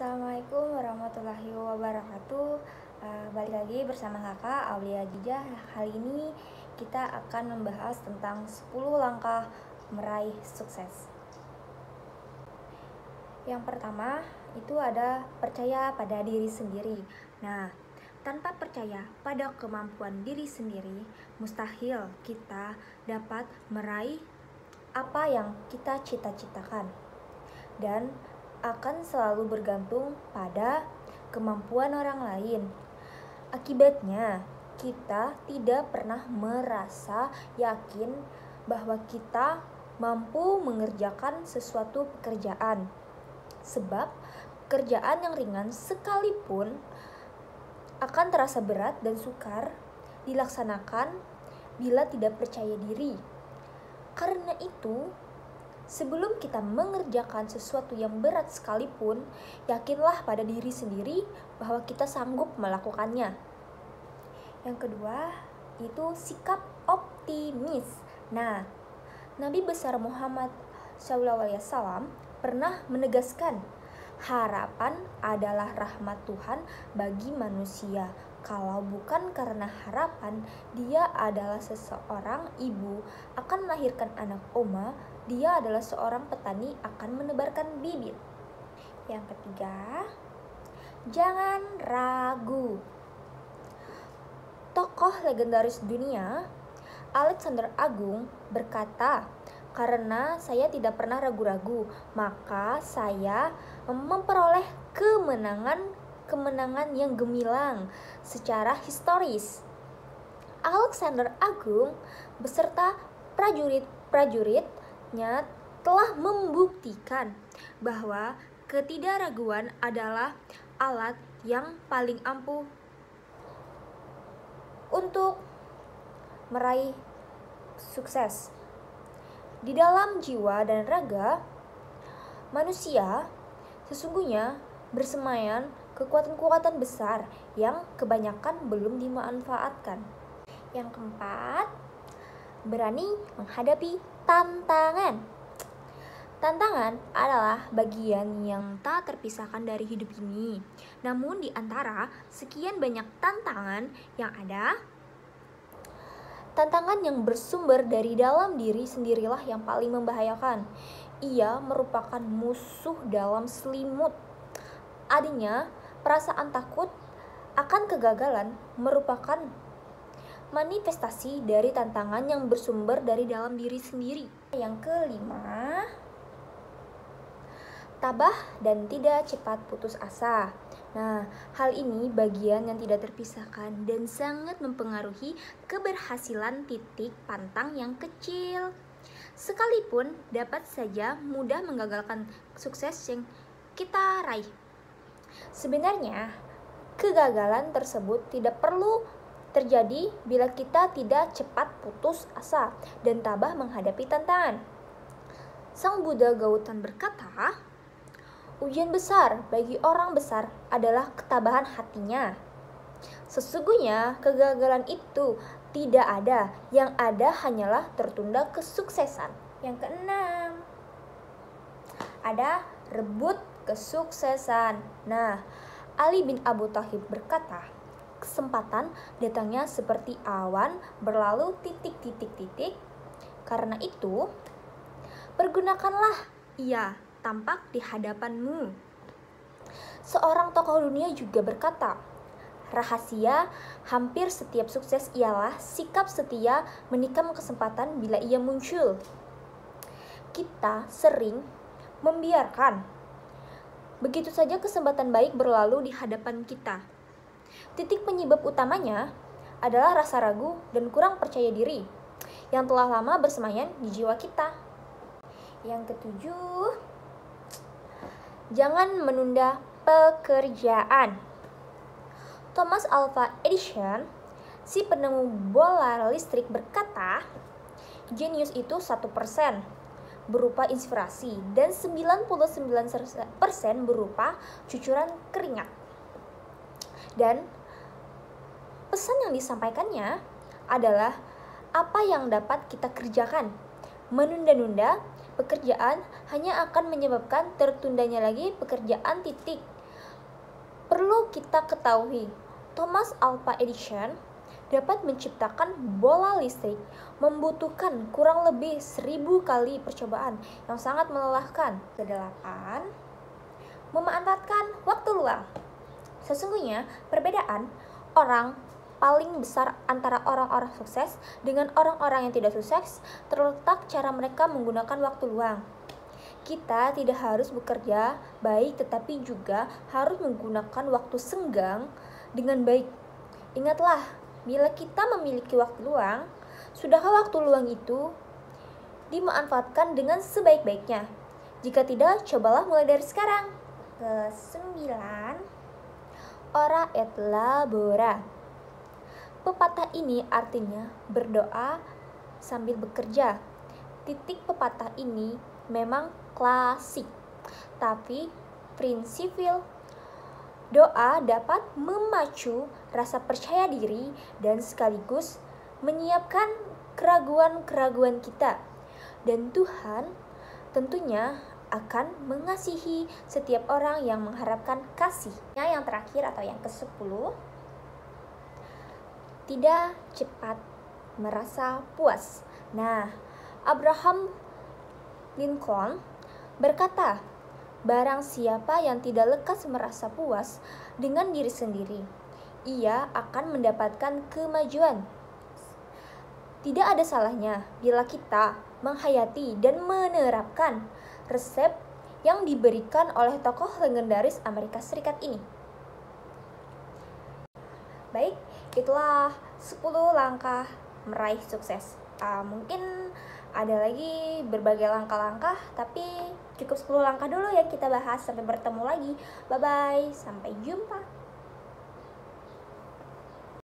Assalamualaikum warahmatullahi wabarakatuh. Balik lagi bersama kakak Aulia Jijah. Kali ini kita akan membahas tentang 10 langkah meraih sukses. Yang pertama itu ada percaya pada diri sendiri. Nah, tanpa percaya pada kemampuan diri sendiri, mustahil kita dapat meraih apa yang kita cita-citakan. Dan akan selalu bergantung pada kemampuan orang lain. Akibatnya, kita tidak pernah merasa yakin bahwa kita mampu mengerjakan sesuatu pekerjaan. Sebab pekerjaan yang ringan sekalipun akan terasa berat dan sukar dilaksanakan bila tidak percaya diri. Karena itu, sebelum kita mengerjakan sesuatu yang berat sekalipun, yakinlah pada diri sendiri bahwa kita sanggup melakukannya. Yang kedua, itu sikap optimis. Nah, Nabi besar Muhammad SAW pernah menegaskan, harapan adalah rahmat Tuhan bagi manusia. Kalau bukan karena harapan, dia adalah seseorang ibu akan melahirkan anak oma, dia adalah seorang petani akan menebarkan bibit. Yang ketiga, jangan ragu. Tokoh legendaris dunia, Alexander Agung, berkata, karena saya tidak pernah ragu-ragu, maka saya memperoleh kemenangan yang gemilang secara historis. Alexander Agung beserta prajurit-prajuritnya telah membuktikan bahwa ketidakraguan adalah alat yang paling ampuh untuk meraih sukses. Di dalam jiwa dan raga manusia sesungguhnya bersemayam kekuatan-kekuatan besar yang kebanyakan belum dimanfaatkan. Yang keempat, berani menghadapi tantangan. Tantangan adalah bagian yang tak terpisahkan dari hidup ini. Namun di antara sekian banyak tantangan yang ada, tantangan yang bersumber dari dalam diri sendirilah yang paling membahayakan. Ia merupakan musuh dalam selimut. Artinya, perasaan takut akan kegagalan merupakan manifestasi dari tantangan yang bersumber dari dalam diri sendiri. Yang kelima, tabah dan tidak cepat putus asa. Nah, hal ini bagian yang tidak terpisahkan dan sangat mempengaruhi keberhasilan titik pantang yang kecil. Sekalipun dapat saja mudah menggagalkan sukses yang kita raih. Sebenarnya, kegagalan tersebut tidak perlu terjadi bila kita tidak cepat putus asa dan tabah menghadapi tantangan. Sang Buddha Gautam berkata, ujian besar bagi orang besar adalah ketabahan hatinya. Sesungguhnya kegagalan itu tidak ada, yang ada hanyalah tertunda kesuksesan. Yang keenam, ada rebut kesuksesan. Nah, Ali bin Abu Thalib berkata, kesempatan datangnya seperti awan berlalu titik. Karena itu, pergunakanlah ia tampak di hadapanmu. Seorang tokoh dunia juga berkata, rahasia hampir setiap sukses ialah sikap setia menikam kesempatan bila ia muncul. Kita sering membiarkan begitu saja kesempatan baik berlalu di hadapan kita. Titik penyebab utamanya adalah rasa ragu dan kurang percaya diri yang telah lama bersemayam di jiwa kita. Yang ketujuh, jangan menunda pekerjaan. Thomas Alva Edison, si penemu bola listrik, berkata, jenius itu 1% berupa inspirasi dan 99% berupa cucuran keringat. Dan pesan yang disampaikannya adalah apa yang dapat kita kerjakan. Menunda-nunda pekerjaan hanya akan menyebabkan tertundanya lagi pekerjaan. perlu kita ketahui, Thomas Alva Edison dapat menciptakan bola listrik membutuhkan kurang lebih 1000 kali percobaan yang sangat melelahkan. Kedelapan, memanfaatkan waktu luang. Sesungguhnya perbedaan orang paling besar antara orang-orang sukses dengan orang-orang yang tidak sukses terletak cara mereka menggunakan waktu luang. Kita tidak harus bekerja baik, tetapi juga harus menggunakan waktu senggang dengan baik. Ingatlah, bila kita memiliki waktu luang, sudahkah waktu luang itu dimanfaatkan dengan sebaik-baiknya? Jika tidak, cobalah mulai dari sekarang. Kesembilan, ora et labora. Pepatah ini artinya berdoa sambil bekerja. Titik pepatah ini memang klasik, tapi prinsipil. Doa dapat memacu rasa percaya diri dan sekaligus menyiapkan keraguan-keraguan kita. Dan Tuhan tentunya akan mengasihi setiap orang yang mengharapkan kasih-Nya. Yang terakhir atau yang ke-10, tidak cepat merasa puas. Nah, Abraham Lincoln berkata, barang siapa yang tidak lekas merasa puas dengan diri sendiri, ia akan mendapatkan kemajuan. Tidak ada salahnya bila kita menghayati dan menerapkan resep yang diberikan oleh tokoh legendaris Amerika Serikat ini. Baik, itulah 10 langkah meraih sukses. Mungkin ada lagi berbagai langkah-langkah, tapi cukup 10 langkah dulu yang kita bahas. Sampai bertemu lagi. Bye-bye, sampai jumpa.